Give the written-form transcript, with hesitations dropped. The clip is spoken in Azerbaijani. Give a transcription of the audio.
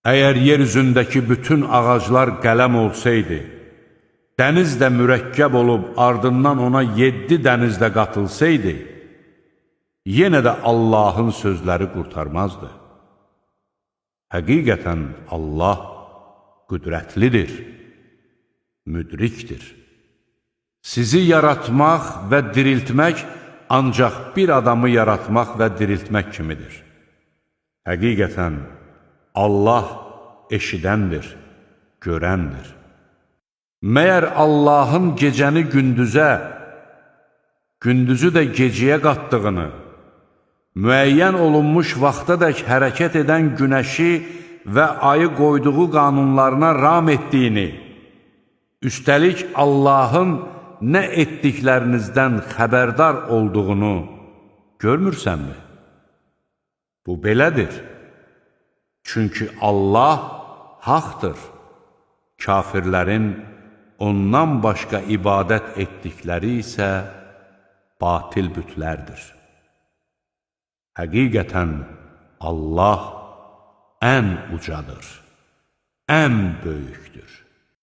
Əgər yer üzündəki bütün ağaclar qələm olsaydı, dəniz də mürəkkəb olub ardından ona 7 dəniz də qatılsaydı, yenə də Allahın sözləri qurtarmazdı. Həqiqətən Allah qüdrətlidir, müdrikdir. Sizi yaratmaq və diriltmək ancaq bir adamı yaratmaq və diriltmək kimidir. Həqiqətən Allah eşidəndir, görəndir. Məyər Allahın gecəni gündüzə, gündüzü də gecəyə qatdığını, müəyyən olunmuş vaxtadək hərəkət edən günəşi və ayı qoyduğu qanunlarına ram etdiyini, üstəlik Allahın nə etdiklərinizdən xəbərdar olduğunu görmürsənmi? Bu belədir. Çünki Allah haqdır, kafirlərin ondan başqa ibadət etdikləri isə batil bütlərdir. Həqiqətən Allah ən ucadır, ən böyükdür.